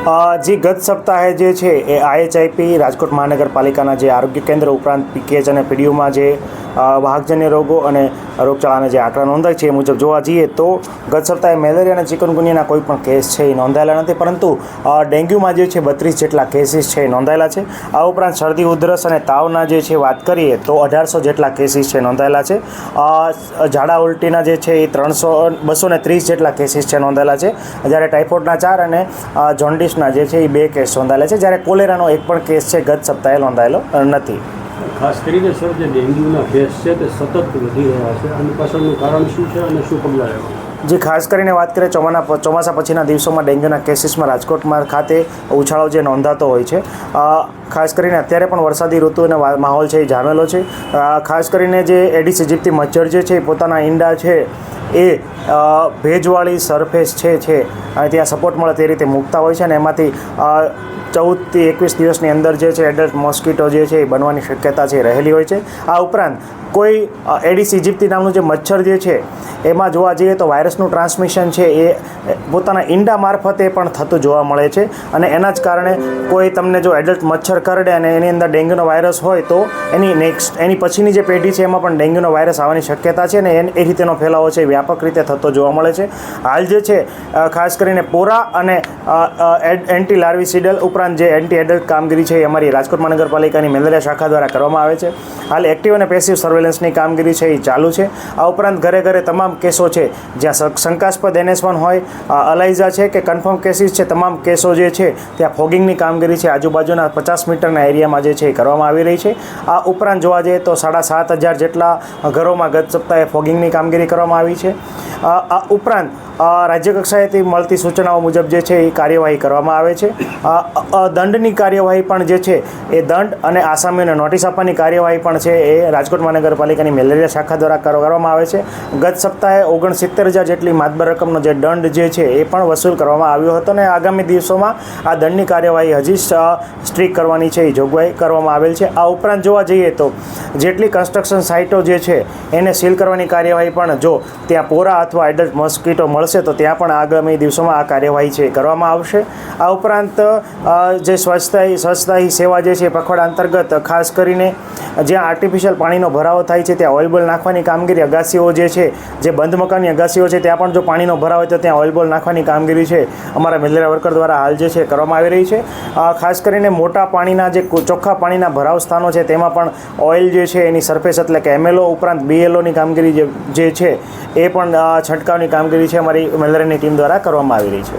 જે ગત સપ્તાહે જે છે એ IHIP રાજકોટ મહાનગરપાલિકાના જે આરોગ્ય કેન્દ્ર ઉપરાંત PKH અને PDUમાં જે વાહકજન્ય રોગો અને રોગચાળાના જે આંકડા નોંધાય છે એ મુજબ જોવા જઈએ તો ગત સપ્તાહે મેલેરિયા અને ચિકનગુનિયાના કોઈ પણ કેસ છે એ નોંધાયેલા નથી, પરંતુ ડેન્ગ્યુમાં જે છે 32 જેટલા કેસીસ છે એ નોંધાયેલા છે. આ ઉપરાંત શરદી ઉધરસ અને તાવના જે છે વાત કરીએ તો 1800 જેટલા કેસીસ છે નોંધાયેલા છે. ઝાડા ઉલટીના જે છે એ 230 જેટલા કેસીસ છે નોંધાયેલા છે, જ્યારે ટાઇફોઇડના 4 અને જોન્ડિસના જે છે એ 2 કેસ નોંધાયેલા છે, જ્યારે કોલેરાનો એક પણ કેસ છે ગત સપ્તાહે નોંધાયેલો નથી. ખાસ કરીને સર, જે ડેન્ગ્યુના કેસ છે તે સતત વધી રહ્યા છે, આની પાછળનું કારણ શું છે અને શું પગલાં લેવા? જે ખાસ કરીને વાત કરીએ ચોમાસા પછીના દિવસોમાં ડેન્ગ્યુના કેસીસમાં રાજકોટમાં ખાતે ઉછાળો જે નોંધાતો હોય છે. ખાસ કરીને અત્યારે પણ વરસાદી ઋતુનો માહોલ છે એ જામેલો છે. ખાસ કરીને જે એડિસ ઇજિપ્તી મચ્છર જે છે એ પોતાના ઈંડા છે એ ભેજવાળી સરફેસ છે અને ત્યાં સપોર્ટ મળે તે રીતે મૂકતા હોય છે, અને એમાંથી 14 થી 21 દિવસની અંદર જે છે એડલ્ટ મોસ્કીટો જે છે એ બનવાની શક્યતા છે રહેલી હોય છે. આ ઉપરાંત કોઈ એડિસ ઇજિપ્તી નામનું જે મચ્છર જે છે એમાં જોવા જઈએ તો વાયરસનું ટ્રાન્સમિશન છે એ પોતાના ઈંડા મારફતે પણ થતું જોવા મળે છે, અને એના જ કારણે કોઈ તમને જો એડલ્ટ મચ્છર કરડે અને એની અંદર ડેન્ગ્યુનો વાયરસ હોય તો એની પછીની જે પેઢી છે એમાં પણ ડેન્ગ્યુનો વાયરસ આવવાની શક્યતા છે, અને એ રીતેનો ફેલાવો છે વ્યાપક રીતે થતો જોવા મળે છે. હાલ જે છે ખાસ કરીને પોરા અને એન્ટી લાર્વિસિડલ ઉપરાંત જે એન્ટી એડલ્ટ કામગીરી છે એ અમારી રાજકોટ મહાનગરપાલિકાની મેલેરિયા શાખા દ્વારા કરવામાં આવે છે. હાલ એક્ટિવ અને પેસિવ સર્વેલન્સની કામગીરી છે એ ચાલુ છે. આ ઉપરાંત ઘરે ઘરે તમામ કેસો છે જ્યાં શંકાસ્પદ NS1 હોય, અલાઇઝા છે કે કન્ફર્મ કેસીસ છે, તમામ કેસો જે છે ત્યાં ફોગિંગની કામગીરી છે આજુબાજુના 50 મીટરના એરિયામાં જે છે એ કરવામાં આવી રહી છે. આ ઉપરાંત જોવા જઈએ તો 7500 જેટલા ઘરોમાં ગત સપ્તાહે ફોગિંગની કામગીરી કરવામાં આવી છે. આ ઉપરાંત રાજ્ય કક્ષાએથી મળતી સૂચનાઓ મુજબ જે છે એ કાર્યવાહી કરવામાં આવે છે. દંડની કાર્યવાહી પણ જે છે એ દંડ અને આસામીઓને નોટિસ આપવાની કાર્યવાહી પણ છે એ રાજકોટ મહાનગરપાલિકાની મેલેરિયા શાખા દ્વારા કરવામાં આવે છે. ગત સપ્તાહે 69,000 જેટલી માતબર રકમનો જે દંડ જે છે એ પણ વસૂલ કરવામાં આવ્યો હતો, અને આગામી દિવસોમાં આ દંડની કાર્યવાહી હજી સ્ટ્રીક કરવાની છે એ જોગવાઈ કરવામાં આવેલ છે. આ ઉપરાંત જોવા જઈએ તો જેટલી કન્સ્ટ્રક્શન સાઇટો જે છે એને સીલ કરવાની કાર્યવાહી પણ જો ત્યાં પોરા અથવા એડલ્ટ મોસ્કીટો મળશે તો ત્યાં પણ આગામી દિવસોમાં આ કાર્યવાહી છે કરવામાં આવશે. આ ઉપરાંત જે સ્વચ્છતા હી સેવા જે છે પખવાડા અંતર્ગત ખાસ કરીને જ્યાં આર્ટિફિશિયલ પાણીનો ભરાવો થાય છે ત્યાં ઓઇલ બોલ નાખવાની કામગીરી, અગાસીઓ જે છે જે બંધ મકાનની અગાસીઓ છે ત્યાં પણ જો પાણીનો ભરાવ હોય તો ત્યાં ઓઇલ બોલ નાખવાની કામગીરી છે અમારા મેલેરિયા વર્કર દ્વારા હાલ જે છે કરવામાં આવી રહી છે. ખાસ કરીને મોટા પાણીના જે ચોખ્ખા પાણીના ભરાવ સ્થાનો છે તેમાં પણ ઓઇલ જે છે એની સરફેસ એટલે કે MLO ઉપરાંત BLOની કામગીરી જે છે એ પણ છંટકાવની કામગીરી છે અમારી મેલેરિયાની ટીમ દ્વારા કરવામાં આવી રહી છે.